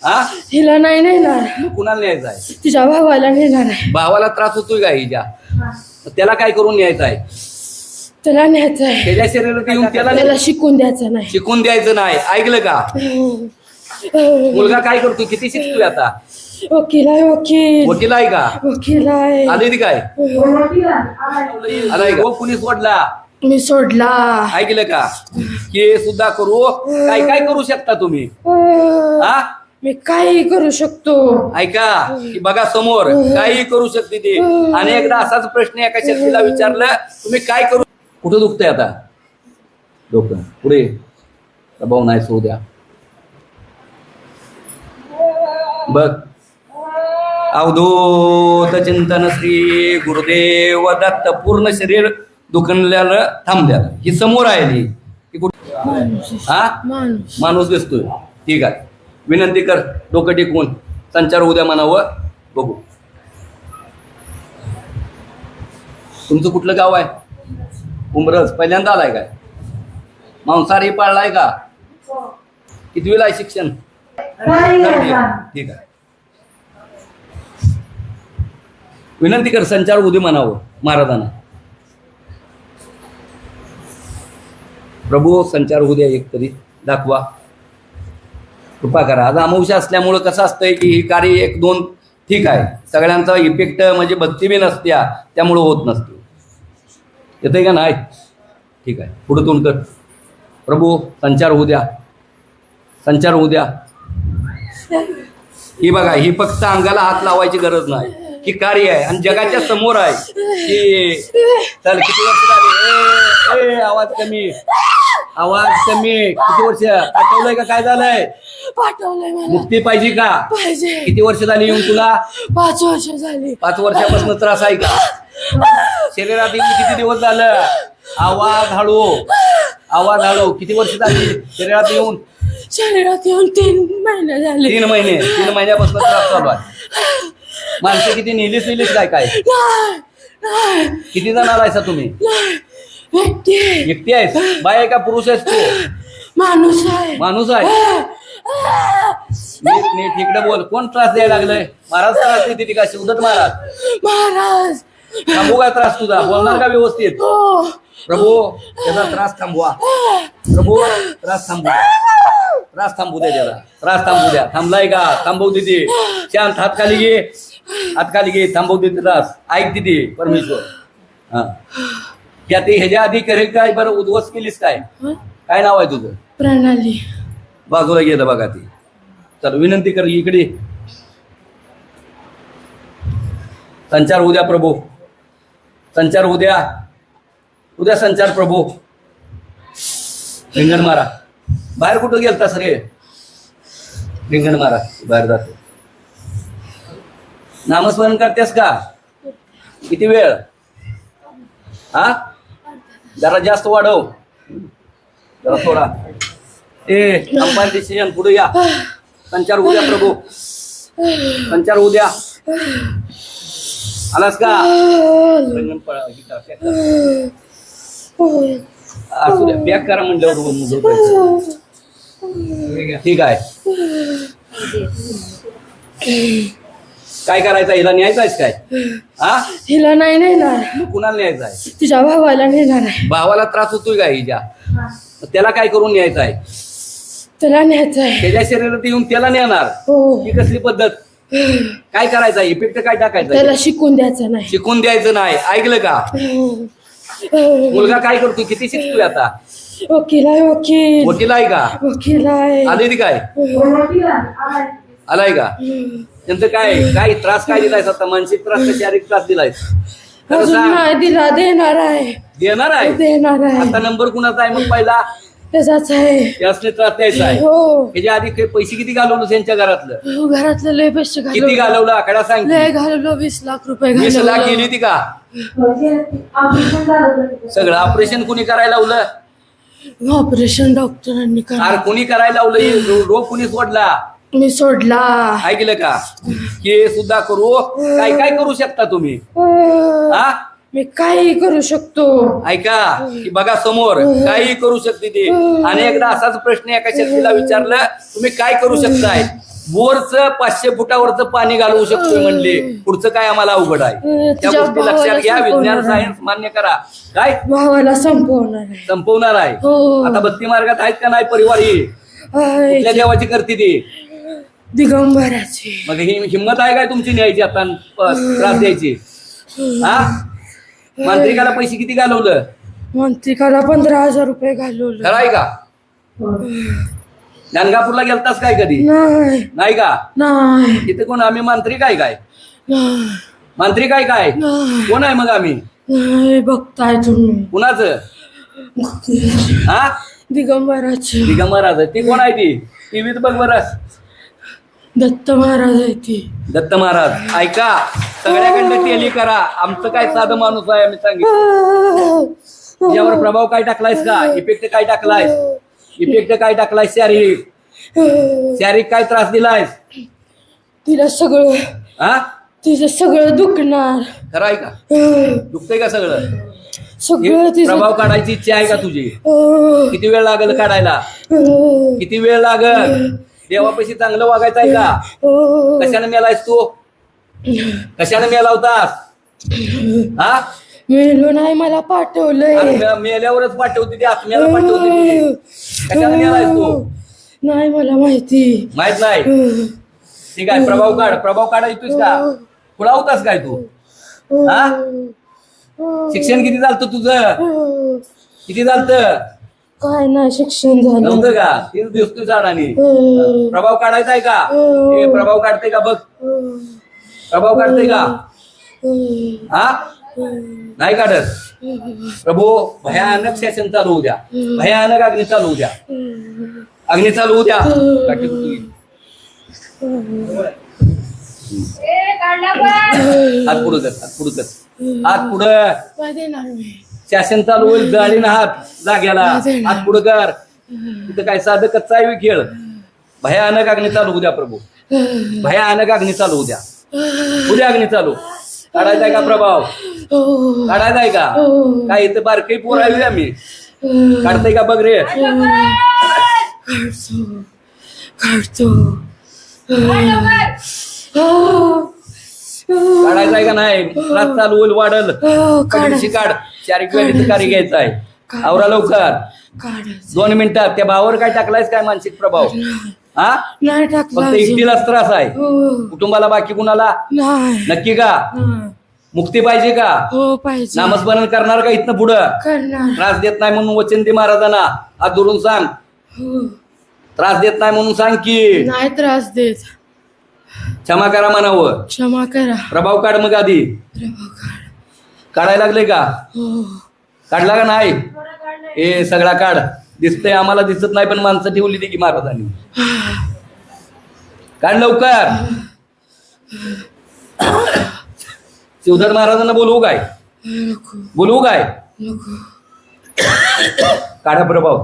हा हिला नाही नेणार. मग कुणाला न्यायचं आहे? तिच्या भावाला नेणार आहे. भावाला त्रास होतोय का हिच्या? त्याला काय करून न्यायचं आहे? त्याला न्यायचं आहे. त्याच्या शरीरात येऊन त्याला शिकून द्यायचं नाही. शिकून द्यायचं नाही. ऐकलं का? मुलगा काय करतोय? किती शिकतोय आता? वकील आहे. वकील आहे का? वकील आहे. आले ती काय आलाय का? कुणी सोडला? मी सोडला. ऐकलं का? हे सुद्धा करू. काय काय करू शकता तुम्ही? हा मी काही करू शकतो. ऐका की बघा समोर काही करू शकते ती. आणि एकदा असाच प्रश्न एका शेतकरीला विचारलं, तुम्ही काय करू? कुठं दुखतंय आता डोकं? पुढे दबाव नाही सो द्या. बघ अवधूत चिंतन श्री गुरुदेव दत्त. पूर्ण शरीर दुखण्याला थांब द्या. ही समोर आहे ही कुठे? हा माणूस दिसतोय. ठीक आहे. विनंती कर डोकं टिकवून संचार उद्या म्हणावं. बघू तुमचं कुठलं गाव आहे? उमरज. पहिल्यांदा आलाय काय? मांसाहारी पाळलाय का? कितवीला आहे शिक्षण? ठीक आहे. विनंती कर संचार उद्या म्हणावं महाराजांना. प्रभू संचार उद्या एक तरी दाखवा. कृपा करा. आज अमावस्या असल्यामुळं कसं असतंय की ही कार्य एक दोन ठीक आहे. सगळ्यांचा इफेक्ट म्हणजे भक्ती बी नसत्या त्यामुळं होत नसते. येतंय का नाही? ठीक आहे. पुढे तोंड कर. प्रभू संचार होऊ द्या. संचार होऊ द्या. ही बघा ही फक्त अंगाला हात लावायची गरज नाही. ही कार्य आहे आणि जगाच्या समोर आहे की चल किती वर्ष झाली? आवाज कमी. आवाज कमी. किती वर्ष? आठवलंय का? काय झालंय? पाठवलंय मला. मुक्ती पाहिजे का? पाहिजे. किती वर्ष झाली येऊन तुला? 5 वर्ष झाली. 5 वर्षापासून त्रास आहे का? शरीरात येऊन किती दिवस झालं? आवाज हळू. आवाज हळू. किती वर्ष झाली शरीरात येऊन? शरीरात येऊन 3 महिने झाले. 3 महिने. 3 महिन्यापासून त्रास चालू आहे. माणसं किती नेलीस काय काय? किती जण आलायसा तुम्ही? एकटी आहेस? बाय आहे का पुरुष आहेस तू? माणूस आहे. माणूस आहे. नीट इकडे बोल. कोण त्रास द्यायला लागलाय? महाराज त्रास देते ती का? शिवदत्त महाराज. महाराज थांबू का त्रास तुझा? बोलणार का व्यवस्थित? प्रभू त्याचा त्रास थांबवा. प्रभू त्रास थांबवा. त्रास थांबू द्या त्याला. त्रास थांबू द्या. थांबलाय का? थांबवू देते. शांत. हात खाली घे. हात खाली घे. थांबवू देते त्रास. ऐक देते परमेश्वर. हा त्या ते ह्याच्या आधी करेल काय? बरं उद्ध्वस्त केलीस काय? काय नाव आहे तुझं? प्रणाली. बाजूला गेलं बघा ती. चल विनंती कर इकडे. संचार उद्या प्रभू. संचार उद्या. उद्या संचार प्रभू. रिंगण मारा. बाहेर कुठं गेलता सरे? रिंगण मारा. बाहेर जातो. नामस्मरण करतेस का? किती वेळ? हा जरा जास्त वाढव. जरा थोडा. Umpire decision. पुढे या. संचार उद्या प्रभू. संचार उद्या. आलास का? असू द्या. बॅक करा म्हणल्यावर ठीक आहे. काय करायचं? हिला न्यायचं आहेस काय? हा हिला नाही नेणार. मग कुणाला न्यायचं आहे? तिच्या भावाला नेणार आहे. भावाला त्रास होतोय का हिच्या? त्याला काय करून न्यायचं आहे? त्याला न्यायचं आहे. त्याच्या शरीरात येऊन त्याला नेणार? ही कसली पद्धत? काय करायचं? इफेक्ट काय टाकायचं? त्याला शिकून द्यायचं नाही. शिकून द्यायचं नाही. ऐकलं का? मुलगा काय करतोय? किती शिकतोय आता? वकील आहे. वकील आहे का? वकील आहे. आले ती काय? आलाय का? त्यांचं काय काय त्रास काय दिलायस आता? मानसिक त्रास का शारीरिक त्रास दिलायस? अजून नाही दिला. देणार आहे. देणार आहे. देणार आहे. आता नंबर कुणाचा आहे मग? पहिला त्याचाच आहे. त्यासने त्रास द्यायचा आहे. हो. त्याच्या आधी पैसे किती घालवलं त्यांच्या घरातलं? घरातलं लय पैसे किती घालवलं? आकडा सांग. लय घालवलं. 20 लाख रुपये 20 लाख गेली ती का? सगळं ऑपरेशन कुणी करायला लावलं? ऑपरेशन डॉक्टरांनी अरे कुणी करायला लावलं? रोग कुणी सोडला? मी सोडला. ऐकलं का? हे सुद्धा करू. काय काय करू शकता तुम्ही? हा मी काही करू शकतो. ऐका की बघा समोर काही करू शकते ती. आणि एकदा असाच प्रश्न एका शेतकरीला विचारलं, तुम्ही काय करू शकताय? बोरचं 500 फुटावरचं पाणी घालवू शकतोय म्हणले, पुढचं काय आम्हाला अवघड आहे. त्या तुझ्या गोष्टी लक्षात घ्या. भावाला विज्ञान संपवणार सायन्स मान्य करा. काय भावाला संपवणार आहे. संपवणार आहे. हो. आता भक्ती मार्गात आहेत का नाही परिवार ही आहे. कुठल्या देवाची करते ती? दिगंबराची. मग ही हिंमत आहे काय तुमची न्यायची आता त्रास द्यायची? हा मांत्रिकाला पैसे किती घालवलं? मंत्रिकाला 15,000 रुपये घालवलं. खरं आहे का? गाणगापूरला गेलतास काय कधी? नाही नाही का? नाही तिथे कोण आम्ही मांत्रिक आहे काय? नाही मांत्रिक आहे काय? नाही. कोण आहे मग आम्ही? नाही बघताय तुम्ही कुणाचं? हा दिगंबराची. दिगंबराज ती कोण आहे ती? टीव्हीत बघ बरं. दत्त महाराज आहे ती. दत्त महाराज. ऐका, सगळ्याकडनं टेली करा. आमचं काय साधं माणूस आहे आम्ही सांगितलं. यावर प्रभाव काय टाकलायस का? इफेक्ट काय टाकलायस? इफेक्ट काय टाकलायस? शारीरिक काय त्रास दिलायस? तिला सगळं हा तिचं सगळं दुखणार. खरं आहे का? दुखतंय का सगळं? सगळं तिचं. प्रभाव काढायची इच्छा आहे का तुझी? हो. किती वेळ लागेल काढायला? हो. किती वेळ लागल? देवापाशी चांगलं वागायचं आहे का? हो. कशाने मेलायस तू? कशाने मेला होतास? हा मेलो नाही मला पाठवलंय. मेल्यावरच पाठवते ती, आत्म्याला पाठवते ती. कशाने मेलायस तू? नाही मला माहिती. माहित नाही. ठीक आहे, प्रभाव काढ. प्रभाव काढा येतोस का? खुळा होतास काय तू? हा शिक्षण किती झालं तुझं? किती झालं? काय नाही शिक्षण झालं नव्हतं का? तीच दिसतोय झाडाने. प्रभाव काढायचा आहे का? हे प्रभाव काढते का बघ? प्रभाव काढते का? हा नाही काढत. प्रभू भयानक शासन चालू होऊ द्या. भयानक अग्नी चालू होऊ द्या. अग्नी चालू होऊ द्या. हात पुढं कर. हात पुढं कर. हात पुढं. देणार मी. शासन चालू होईल. जाळीनं हात जाग्याला. हात पुढं कर. तिथं काय साधं कच्चा आहे खेळ. भयानक अग्नी चालू होऊ द्या प्रभू. भयानक अग्नी चालू होऊ द्या. उद्या अग्नी चालू. काढायचा आहे का प्रभाव? काढायचा आहे का? काय इथं बारके पोर आहे आम्ही. काढताय का बघ रे? काढतो. काढायचा आहे का नाही? त्रास चालू होईल. वाढल. काढ. शारीरिक व्याधीचं कार्य घ्यायचं आहे. आवरा लवकर. 2 मिनिटात. त्या भावावर काय टाकलायस काय मानसिक प्रभाव? हा नाही टाकला. फक्त एकटीलाच त्रास आहे. कुटुंबाला बाकी कुणाला? नाही. नक्की का? मुक्ती पाहिजे का? हो पाहिजे. नामस्मरण करणार का इथनं पुढं? करणार. त्रास देत नाही म्हणून वचन दे महाराजांना. हात धरून सांग. त्रास देत नाही म्हणून सांग की नाही त्रास देत. क्षमा करा म्हणावं. क्षमा करा. प्रभाव काढ मग आधी. प्रभाव काढ. काढायला लागले का? हो. काढला का नाही? ए सगळा काढ. दिसतंय आम्हाला, दिसत नाही पण माणसं ठेवली ती की महाराजांनी. काढ लवकर. शिवधर महाराजांना बोलवू काय? बोलवू काय? काढा प्रभाव.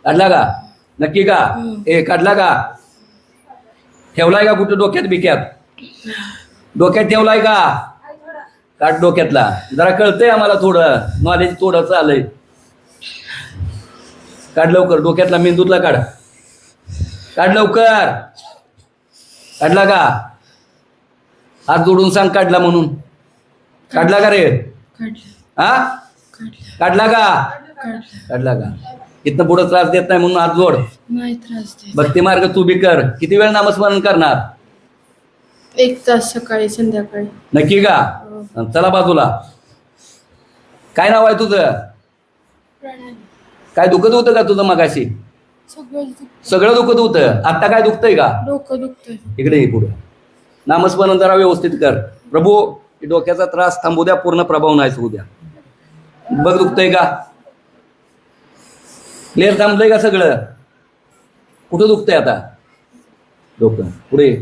काढला का? नक्की का? ए काढला का? ठेवलाय का कुठं डोक्यात बिक्यात? डोक्यात ठेवलाय का? काढ डोक्यातला. जरा कळतंय आम्हाला थोडं. नॉलेज थोडं चालय. काढ लवकर. डोक्यातला मेंदूतला काढ. काढ लवकर. काढला का? हात जोडून सांग काढला म्हणून. काढला का रे? हा काढला का? काढला का? इथनं पुढे त्रास देत नाही म्हणून हात जोड. नाही त्रास देत. भक्ती मार्ग तू बी कर. किती वेळ नामस्मरण करणार? 1 तास सकाळी संध्याकाळी. नक्की का? चला बाजूला. काय नाव आहे तुझं? काय दुखत होतं का तुझं मगाशी? सगळं दुखत होतं. आता काय दुखतंय का? डोकं दुखतंय. इकडे ये पुढे. नामस्मरण जरा व्यवस्थित कर. प्रभू डोक्याचा त्रास थांबू द्या. पूर्ण प्रभाव नाही होऊ द्या. बघ दुखतंय का? क्लिअर थांबलंय का सगळं? कुठं दुखतंय आता? डोकं. पुढे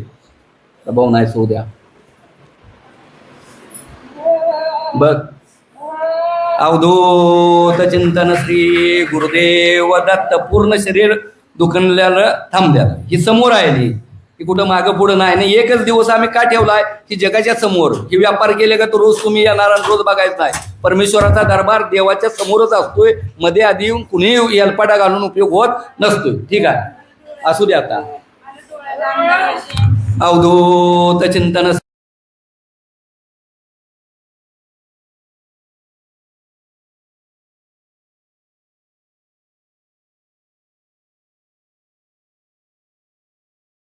प्रभाव नाही होऊ द्या. बघ. अवधूत चिंतन श्री गुरुदेव दत्त. पूर्ण शरीर दुखण्याला थांबल्याला. ही समोर आहे की कुठं मागं पुढं नाही. एकच दिवस आम्ही का ठेवलाय की जगाच्या समोर. की व्यापार केले का तो रोज तुम्ही येणार आणि रोज बघायचा नाही. परमेश्वराचा दरबार देवाच्या समोरच असतोय. मध्ये आधी येऊन कुणीही हेलपाटा घालून उपयोग होत नसतोय. ठीक आहे, असू दे आता. अवधूत चिंतन